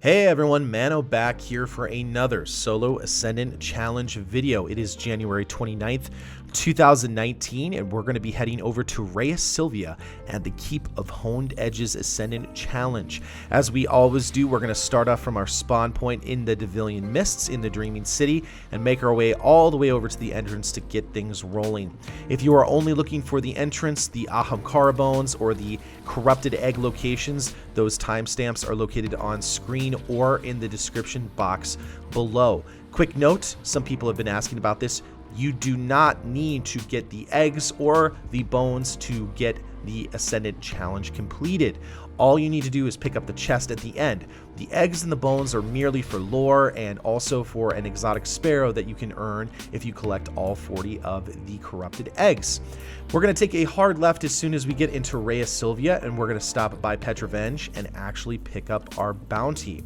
Hey everyone, Mano back here for another solo Ascendant challenge video. It is January 29th, 2019, and we're going to be heading over to Rhea Silvia and the Keep of Honed Edges Ascendant challenge. As we always do, we're going to start off from our spawn point in the Devillian Mists in the Dreaming City and make our way all the way over to the entrance to get things rolling. If you are only looking for the entrance, the Ahamkara bones, or the corrupted egg locations, those timestamps are located on screen or in the description box below. Quick note, some people have been asking about this. You do not need to get the eggs or the bones to get the Ascendant challenge completed. All you need to do is pick up the chest at the end. The eggs and the bones are merely for lore and also for an exotic Sparrow that you can earn if you collect all 40 of the corrupted eggs. We're going to take a hard left as soon as we get into Rhea Silvia, and we're going to stop by Petrovenge and actually pick up our bounty.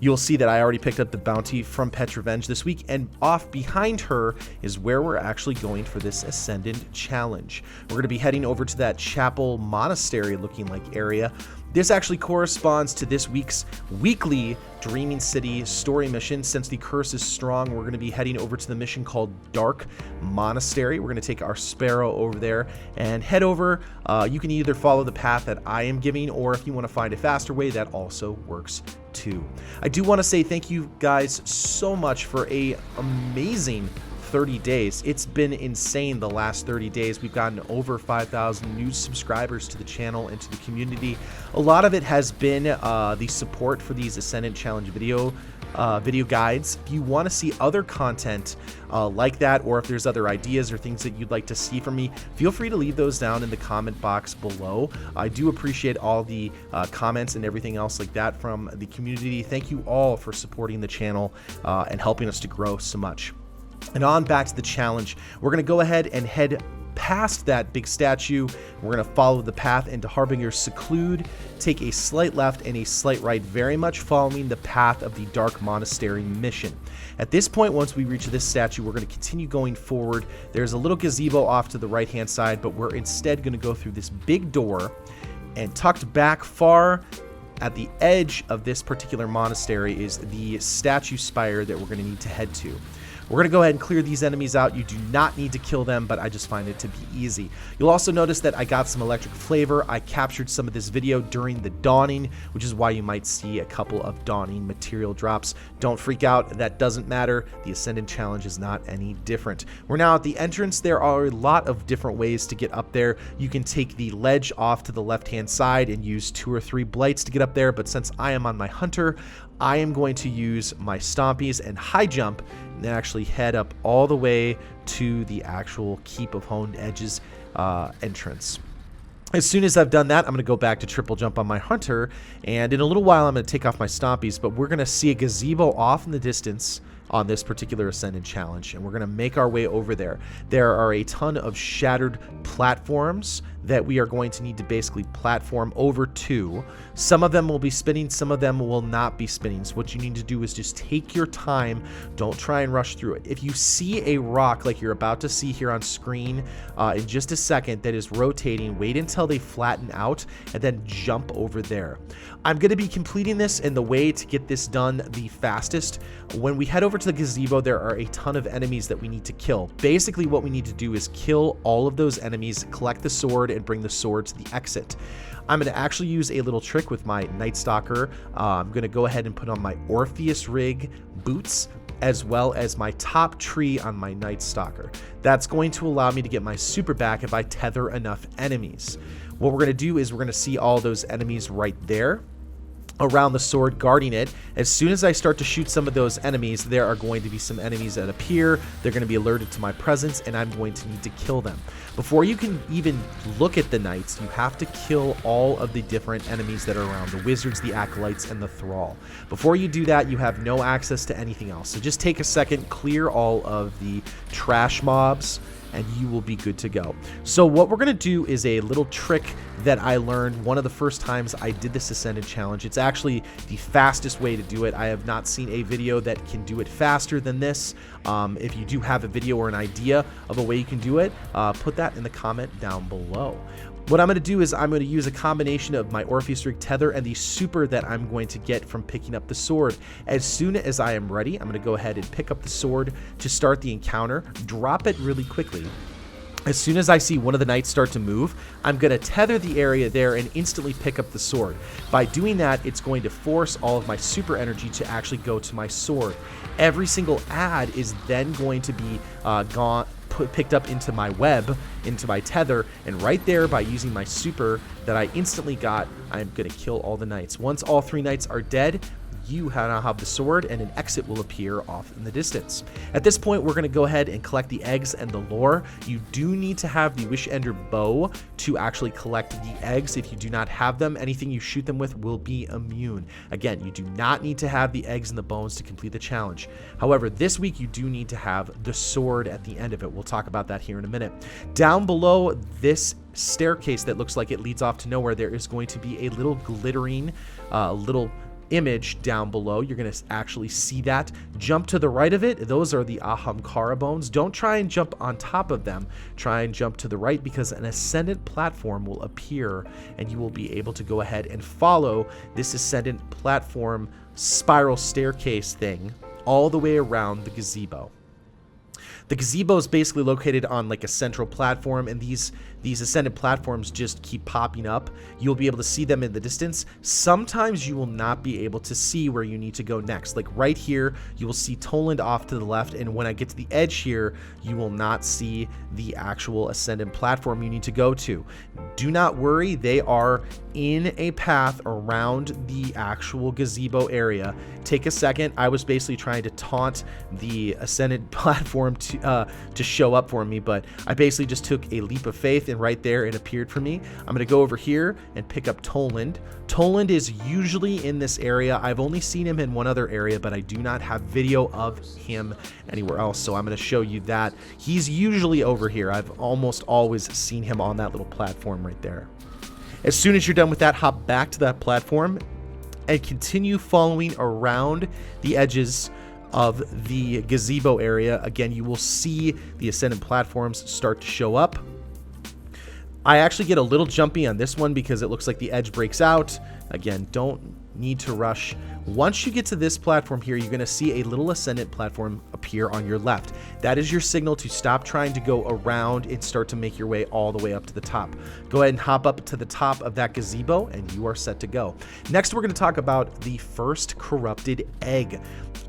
You'll see that I already picked up the bounty from Petrovenge this week, and off behind her is where we're actually going for this Ascendant challenge. We're going to be heading over to that chapel monastery looking like area. This actually corresponds to this week's weekly Dreaming City story mission. Since the curse is strong, we're going to be heading over to the mission called Dark Monastery. We're going to take our Sparrow over there and head over. You can either follow the path that I am giving, or if you want to find a faster way, that also works too. I do want to say thank you guys so much for an amazing 30 days. It's been insane the last 30 days. We've gotten over 5,000 new subscribers to the channel and to the community. A lot of it has been the support for these Ascendant Challenge video guides. If you want to see other content like that, or if there's other ideas or things that you'd like to see from me, feel free to leave those down in the comment box below. I do appreciate all the comments and everything else like that from the community. Thank you all for supporting the channel and helping us to grow so much. And on back to the challenge, we're going to go ahead and head past that big statue. We're going to follow the path into Harbinger's Seclude, take a slight left and a slight right, very much following the path of the Dark Monastery mission. At this point, once we reach this statue, we're going to continue going forward. There's a little gazebo off to the right-hand side, but we're instead going to go through this big door, and tucked back far at the edge of this particular monastery is the statue spire that we're going to need to head to. We're going to go ahead and clear these enemies out. You do not need to kill them, but I just find it to be easy. You'll also notice that I got some electric flavor. I captured some of this video during the dawning, which is why you might see a couple of dawning material drops. Don't freak out. That doesn't matter. The Ascendant challenge is not any different. We're now at the entrance. There are a lot of different ways to get up there. You can take the ledge off to the left-hand side and use 2 or 3 blights to get up there, but since I am on my hunter, I am going to use my stompies and high jump and actually head up all the way to the actual Keep of Honed Edges entrance. As soon as I've done that, I'm going to go back to triple jump on my hunter, and in a little while I'm going to take off my stompies, but we're going to see a gazebo off in the distance on this particular Ascendant challenge, and we're going to make our way over there. There are a ton of shattered platforms that we are going to need to basically platform over to. Some of them will be spinning, some of them will not be spinning. So what you need to do is just take your time. Don't try and rush through it. If you see a rock like you're about to see here on screen in just a second that is rotating, wait until they flatten out and then jump over there. I'm going to be completing this, and the way to get this done the fastest, when we head over to the gazebo, there are a ton of enemies that we need to kill. Basically what we need to do is kill all of those enemies, collect the sword, and bring the sword to the exit. I'm going to actually use a little trick with my Night Stalker. I'm going to go ahead and put on my Orpheus rig boots, as well as my top tree on my Night Stalker. That's going to allow me to get my super back if I tether enough enemies. What we're going to do is we're going to see all those enemies right there around the sword guarding it. As soon as I start to shoot some of those enemies, there are going to be some enemies that appear. They're going to be alerted to my presence, and I'm going to need to kill them. Before you can even look at the knights, you have to kill all of the different enemies that are around, the wizards, the acolytes, and the thrall. Before you do that, you have no access to anything else. So just take a second, clear all of the trash mobs, and you will be good to go. So what we're going to do is a little trick that I learned one of the first times I did this Ascendant challenge. It's actually the fastest way to do it. I have not seen a video that can do it faster than this. If you do have a video or an idea of a way you can do it, put that in the comment down below. What I'm going to do is I'm going to use a combination of my Orpheus Rig tether and the super that I'm going to get from picking up the sword. As soon as I am ready, I'm going to go ahead and pick up the sword to start the encounter, drop it really quickly. As soon as I see one of the knights start to move, I'm going to tether the area there and instantly pick up the sword. By doing that, it's going to force all of my super energy to actually go to my sword. Every single ad is then going to be picked up into my web, into my tether, and right there, by using my super that I instantly got, I'm going to kill all the knights. Once all 3 knights are dead, you now have the sword, and an exit will appear off in the distance. At this point, we're going to go ahead and collect the eggs and the lore. You do need to have the Wish Ender bow to actually collect the eggs. If you do not have them, anything you shoot them with will be immune. Again, you do not need to have the eggs and the bones to complete the challenge. However, this week you do need to have the sword at the end of it. We'll talk about that here in a minute. Down below this staircase that looks like it leads off to nowhere, there is going to be a little glittering little image down below. You're going to actually see that. Jump to the right of it. Those are the Ahamkara bones. Don't try and jump on top of them. Try and jump to the right, because an Ascendant platform will appear and you will be able to go ahead and follow this Ascendant platform spiral staircase thing all the way around the gazebo. The gazebo is basically located on like a central platform, and these Ascendant platforms just keep popping up. You'll be able to see them in the distance. Sometimes you will not be able to see where you need to go next. Like right here, you will see Toland off to the left, and when I get to the edge here, you will not see the actual Ascendant platform you need to go to. Do not worry, they are in a path around the actual gazebo area. Take a second. I was basically trying to taunt the Ascendant platform to show up for me, but I basically just took a leap of faith, and right there it appeared for me. I'm going to go over here and pick up Toland. Toland is usually in this area. I've only seen him in one other area, but I do not have video of him anywhere else, so I'm going to show you that. He's usually over here. I've almost always seen him on that little platform right there. As soon as you're done with that, hop back to that platform and continue following around the edges of the gazebo area. Again, you will see the Ascendant platforms start to show up. I actually get a little jumpy on this one because it looks like the edge breaks out. Again, don't need to rush. Once you get to this platform here, you're going to see a little Ascendant platform appear on your left. That is your signal to stop trying to go around and start to make your way all the way up to the top. Go ahead and hop up to the top of that gazebo and you are set to go. Next, we're going to talk about the first corrupted egg.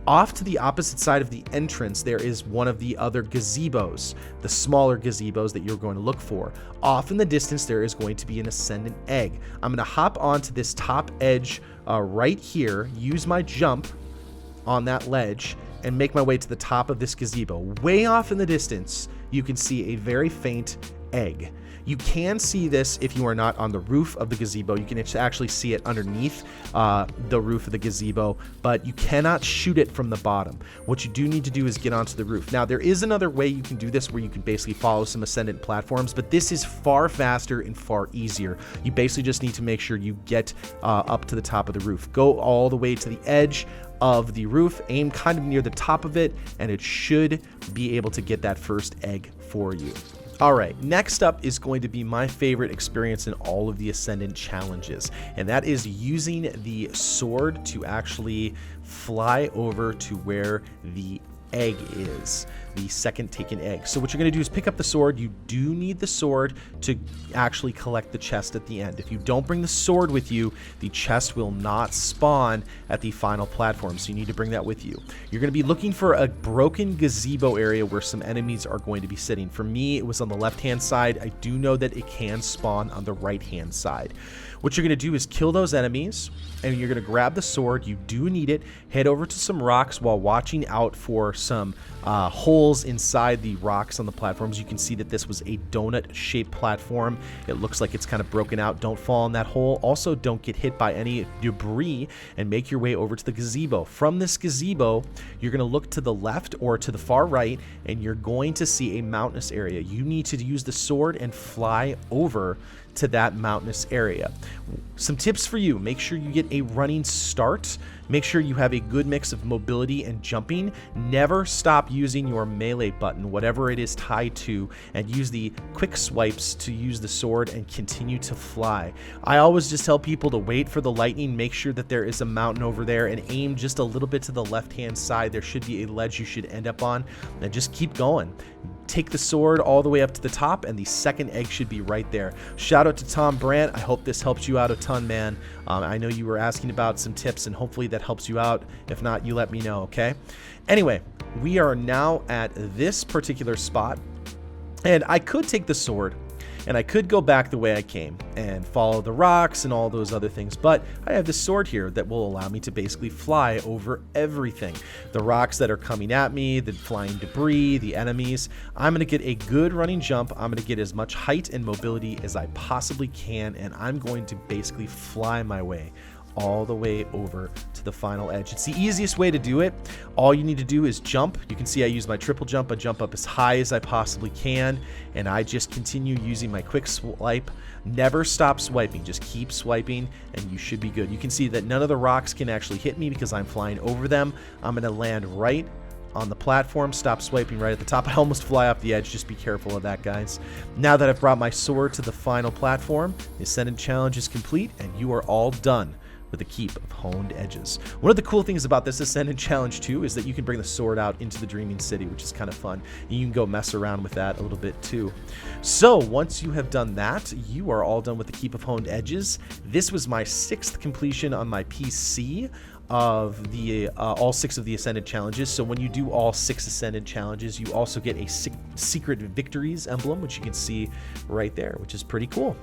Off to the opposite side of the entrance, there is one of the other gazebos, the smaller gazebos that you're going to look for. Off in the distance, there is going to be an Ascendant egg. I'm going to hop onto this top edge right here, use my jump on that ledge, and make my way to the top of this gazebo. Way off in the distance, you can see a very faint egg. You can see this if you are not on the roof of the gazebo. You can actually see it underneath the roof of the gazebo, but you cannot shoot it from the bottom. What you do need to do is get onto the roof. Now, there is another way you can do this where you can basically follow some Ascendant platforms, but this is far faster and far easier. You basically just need to make sure you get up to the top of the roof. Go all the way to the edge of the roof, aim kind of near the top of it, and it should be able to get that first egg for you. All right, next up is going to be my favorite experience in all of the Ascendant challenges, and that is using the sword to actually fly over to where the egg is, the second taken egg. So what you're going to do is pick up the sword. You do need the sword to actually collect the chest at the end. If you don't bring the sword with you, the chest will not spawn at the final platform, so you need to bring that with you. You're going to be looking for a broken gazebo area where some enemies are going to be sitting. For me, it was on the left-hand side. I do know that it can spawn on the right-hand side. What you're going to do is kill those enemies, and you're going to grab the sword. You do need it. Head over to some rocks while watching out for some holes inside the rocks on the platforms. You can see that this was a donut-shaped platform. It looks like it's kind of broken out. Don't fall in that hole. Also, don't get hit by any debris, and make your way over to the gazebo. From this gazebo, you're going to look to the left or to the far right, and you're going to see a mountainous area. You need to use the sword and fly over to that mountainous area. Some tips for you: make sure you get a running start. Make sure you have a good mix of mobility and jumping. Never stop using your melee button, whatever it is tied to, and use the quick swipes to use the sword and continue to fly. I always just tell people to wait for the lightning, make sure that there is a mountain over there, and aim just a little bit to the left-hand side. There should be a ledge you should end up on, and just keep going. Take the sword all the way up to the top, and the second egg should be right there. Shout out to Tom Brandt. I hope this helps you out a ton, man. I know you were asking about some tips, and hopefully that helps you out. If not, you let me know, okay? Anyway, we are now at this particular spot, and I could take the sword, and I could go back the way I came and follow the rocks and all those other things, but I have this sword here that will allow me to basically fly over everything. The rocks that are coming at me, the flying debris, the enemies. I'm going to get a good running jump. I'm going to get as much height and mobility as I possibly can, and I'm going to basically fly my way all the way over to the final edge. It's the easiest way to do it. All you need to do is jump. You can see I use my triple jump. I jump up as high as I possibly can, and I just continue using my quick swipe. Never stop swiping. Just keep swiping, and you should be good. You can see that none of the rocks can actually hit me because I'm flying over them. I'm going to land right on the platform. Stop swiping right at the top. I almost fly off the edge. Just be careful of that, guys. Now that I've brought my sword to the final platform, the Ascendant challenge is complete, and you are all done with the Keep of Honed Edges. One of the cool things about this Ascendant challenge too is that you can bring the sword out into the Dreaming City, which is kind of fun. You can go mess around with that a little bit too. So once you have done that, you are all done with the Keep of Honed Edges. This was my 6th completion on my PC of the all 6 of the Ascendant challenges. So when you do all 6 Ascendant challenges, you also get a secret victories emblem, which you can see right there, which is pretty cool.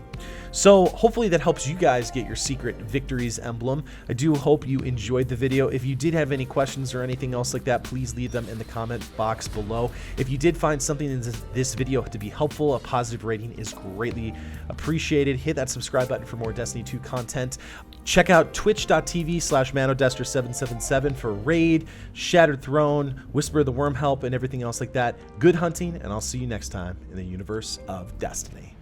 So hopefully that helps you guys get your secret victories emblem. I do hope you enjoyed the video. If you did have any questions or anything else like that, please leave them in the comment box below. If you did find something in this video to be helpful, a positive rating is greatly appreciated. Hit that subscribe button for more Destiny 2 content. Check out twitch.tv/manodester777 for Raid, Shattered Throne, Whisper of the Worm Help, and everything else like that. Good hunting, and I'll see you next time in the universe of Destiny.